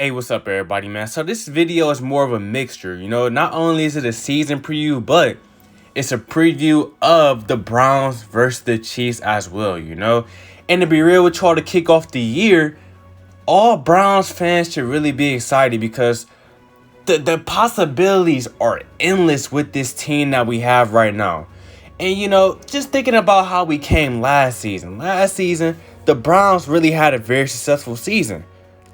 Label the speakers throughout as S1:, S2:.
S1: Hey, what's up, everybody, man? So this video is more of a mixture, not only is it a season preview, but it's a preview of the Browns versus the Chiefs as well. And to be real with y'all, to kick off the year, all Browns fans should really be excited because the possibilities are endless with this team that we have right now. And, just thinking about how we came last season. Last season, the Browns really had a very successful season.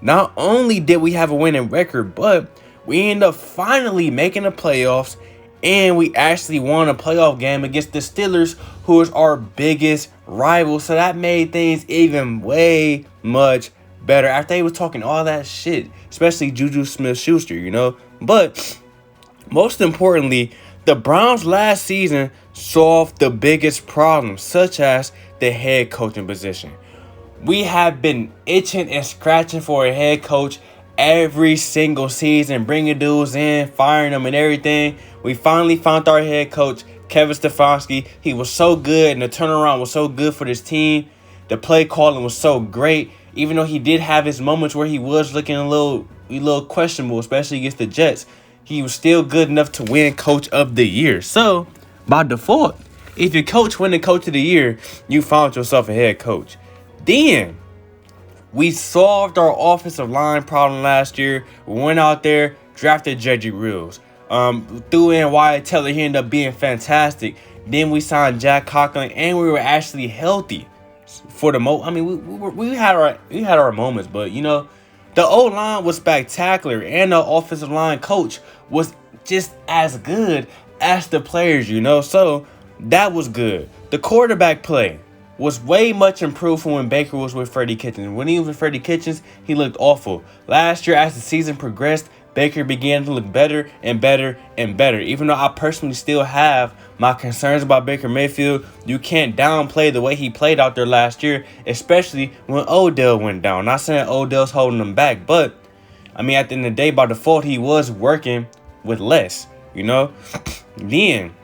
S1: Not only did we have a winning record, but we ended up finally making the playoffs, and we actually won a playoff game against the Steelers, who is our biggest rival. So that made things even way much better after they was talking all that shit, especially Juju Smith-Schuster. But most importantly, the Browns last season solved the biggest problems, such as the head coaching position. We have been itching and scratching for a head coach every single season, bringing dudes in, firing them and everything. We finally found our head coach, Kevin Stefanski. He was so good, and the turnaround was so good for this team. The play calling was so great, even though he did have his moments where he was looking a little questionable, especially against the Jets. He was still good enough to win Coach of the Year. So, by default, if your coach win the Coach of the Year, you found yourself a head coach. Then, we solved our offensive line problem last year. We went out there, drafted Jedrick Wills. Threw in Wyatt Teller. He ended up being fantastic. Then we signed Jack Conklin, and we were actually healthy for the most. I mean, we had our moments, but the O-line was spectacular, and the offensive line coach was just as good as the players, So that was good. The quarterback play was way much improved from when Baker was with Freddie Kitchens. When he was with Freddie Kitchens, he looked awful. Last year, as the season progressed, Baker began to look better and better and better. Even though I personally still have my concerns about Baker Mayfield, you can't downplay the way he played out there last year, especially when Odell went down. Not saying Odell's holding him back, but, at the end of the day, by default, he was working with less, Then,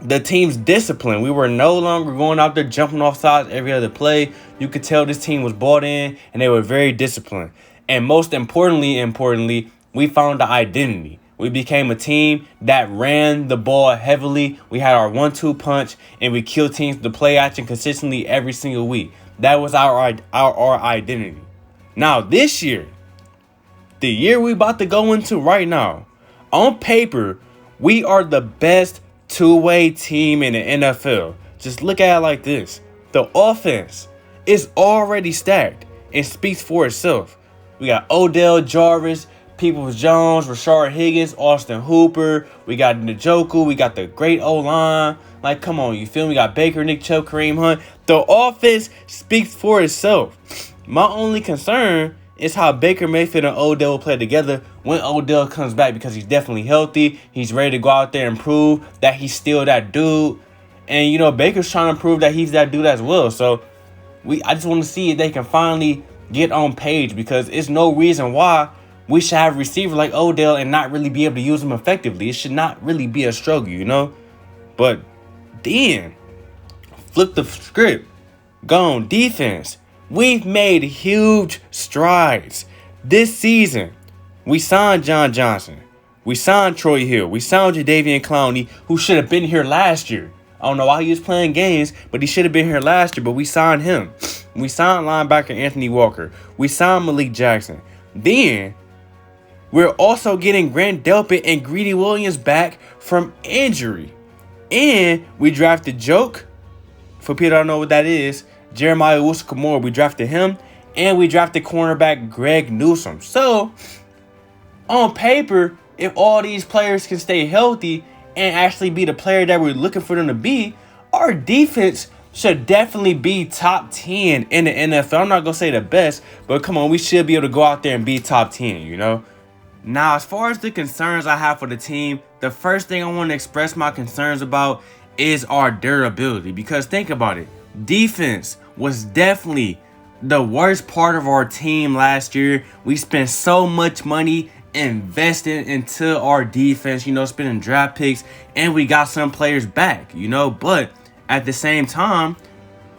S1: the team's discipline. We were no longer going out there jumping off sides every other play. You could tell this team was bought in, and they were very disciplined. And most importantly, we found the identity. We became a team that ran the ball heavily. We had our 1-2 punch, and we killed teams with the play action consistently every single week. That was our identity. Now, this year, the year we about to go into right now, on paper, we are the best two-way team in the NFL. Just look at it like this. The offense is already stacked and speaks for itself. We got Odell, Jarvis, Peoples-Jones, Rashard Higgins, Austin Hooper. We got Njoku. We got the great O-line. Like, come on, you feel me? We got Baker, Nick Chubb, Kareem Hunt. The offense speaks for itself. My only concern is how Baker Mayfield and Odell will play together when Odell comes back, because he's definitely healthy. He's ready to go out there and prove that he's still that dude. And, Baker's trying to prove that he's that dude as well. So, I just want to see if they can finally get on page, because it's no reason why we should have a receiver like Odell and not really be able to use him effectively. It should not really be a struggle, But then, flip the script. Go on defense. We've made huge strides this season. We signed John Johnson. We signed Troy Hill. We signed Jadeveon Clowney, who should have been here last year. I don't know why he was playing games, but he should have been here last year, but we signed him. We signed linebacker Anthony Walker. We signed Malik Jackson. Then, we're also getting Grant Delpit and Greedy Williams back from injury. And we drafted Joke. For people that don't know what that is, Jeremiah Owusu-Koramoah, we drafted him, and we drafted cornerback Greg Newsome. So, on paper, if all these players can stay healthy and actually be the player that we're looking for them to be, our defense should definitely be top 10 in the NFL. I'm not going to say the best, but come on, we should be able to go out there and be top 10, Now, as far as the concerns I have for the team, the first thing I want to express my concerns about is our durability. Because think about it. Defense was definitely the worst part of our team last year. We spent so much money investing into our defense, spending draft picks, and we got some players back, But at the same time,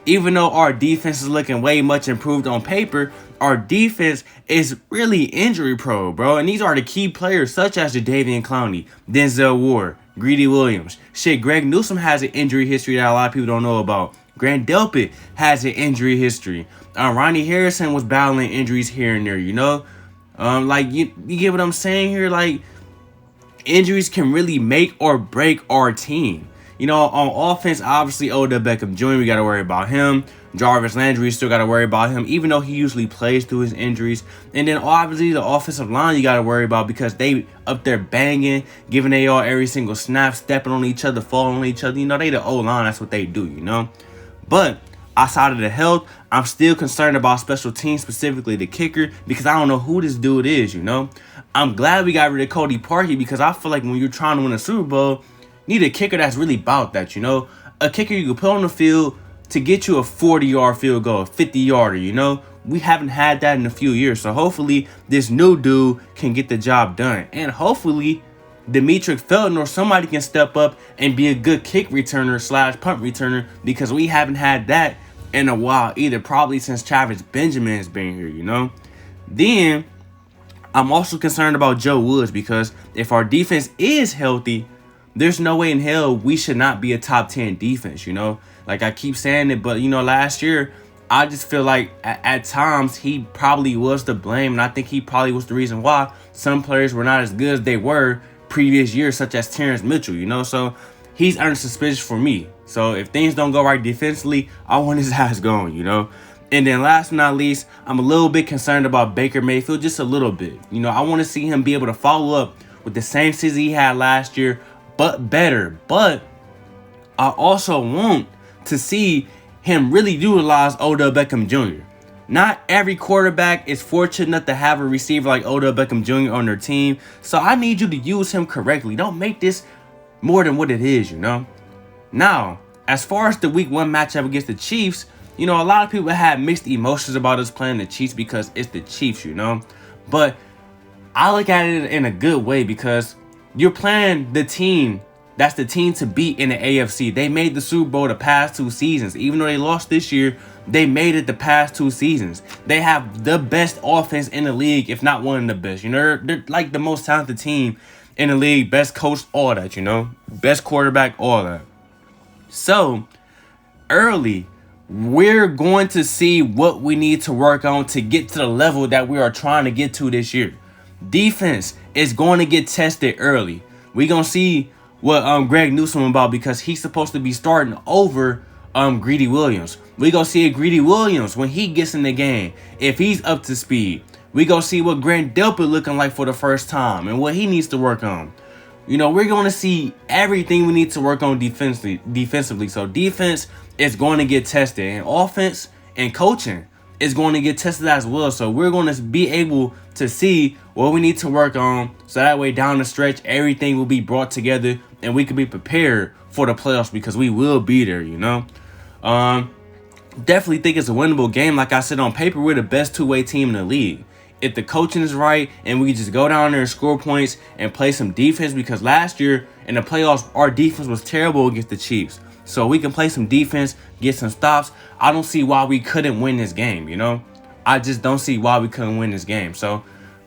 S1: even though our defense is looking way much improved on paper, our defense is really injury prone, bro. And these are the key players such as Jadeveon Clowney, Denzel Ward, Greedy Williams. Shit, Greg Newsome has an injury history that a lot of people don't know about. Grant Delpit has an injury history. Ronnie Harrison was battling injuries here and there, you know? Like, you get what I'm saying here? Like, injuries can really make or break our team. You know, on offense, obviously, Odell Beckham Jr., we got to worry about him. Jarvis Landry, still got to worry about him, even though he usually plays through his injuries. And then, obviously, the offensive line you got to worry about because they up there banging, giving they all every single snap, stepping on each other, falling on each other. You know, they the O-line. That's what they do, you know. But outside of the health, I'm still concerned about special teams, specifically the kicker, because I don't know who this dude is, you know. I'm glad we got rid of Cody Parkey because I feel like when you're trying to win a Super Bowl, you need a kicker that's really about that, you know. A kicker you can put on the field to get you a 40-yard field goal, a 50-yarder, you know. We haven't had that in a few years, so hopefully this new dude can get the job done. And hopefully Demetric Felton or somebody can step up and be a good kick returner / punt returner because we haven't had that in a while either, probably since Travis Benjamin has been here, you know. Then I'm also concerned about Joe Woods because if our defense is healthy, there's no way in hell we should not be a top 10 defense, you know. Like I keep saying it, but you know, last year I just feel like at times he probably was to blame, and I think he probably was the reason why some players were not as good as they were previous years, such as Terrence Mitchell, you know. So he's under suspicion for me. So if things don't go right defensively, I want his ass going, you know. And then last but not least, I'm a little bit concerned about Baker Mayfield, just a little bit. You know, I want to see him be able to follow up with the same season he had last year, but better. But I also want to see him really utilize Odell Beckham Jr. Not every quarterback is fortunate enough to have a receiver like Odell Beckham Jr. on their team. So I need you to use him correctly. Don't make this more than what it is, you know. Now, as far as the week 1 matchup against the Chiefs, you know, a lot of people had mixed emotions about us playing the Chiefs because it's the Chiefs, you know. But I look at it in a good way because you're playing the team that's the team to beat in the AFC. They made the Super Bowl the past 2 seasons. Even though they lost this year, they made it the past 2 seasons. They have the best offense in the league, if not one of the best. You know, they're like the most talented team in the league. Best coach, all that, you know. Best quarterback, all that. So, early, we're going to see what we need to work on to get to the level that we are trying to get to this year. Defense is going to get tested early. We're going to see what Greg Newsome about because he's supposed to be starting over Greedy Williams. We gonna see a Greedy Williams when he gets in the game, if he's up to speed. We gonna see what Grant Delpit looking like for the first time and what he needs to work on. You know, we're gonna see everything we need to work on defensively. So defense is going to get tested, and offense and coaching is going to get tested as well. So we're going to be able to see what we need to work on, so that way down the stretch everything will be brought together and we can be prepared for the playoffs because we will be there, you know. Definitely think it's a winnable game. Like I said, on paper we're the best two-way team in the league. If the coaching is right and we just go down there and score points and play some defense, because last year in the playoffs our defense was terrible against the Chiefs. So we can play some defense, get some stops. I don't see why we couldn't win this game, you know. I just don't see why we couldn't win this game. So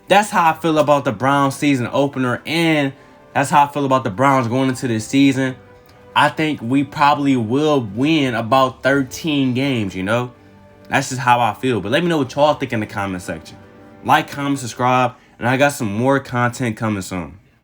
S1: that's how I feel about the Browns season opener, and that's how I feel about the Browns going into this season. I think we probably will win about 13 games, you know. That's just how I feel. But let me know what y'all think in the comment section. Like, comment, subscribe, and I got some more content coming soon.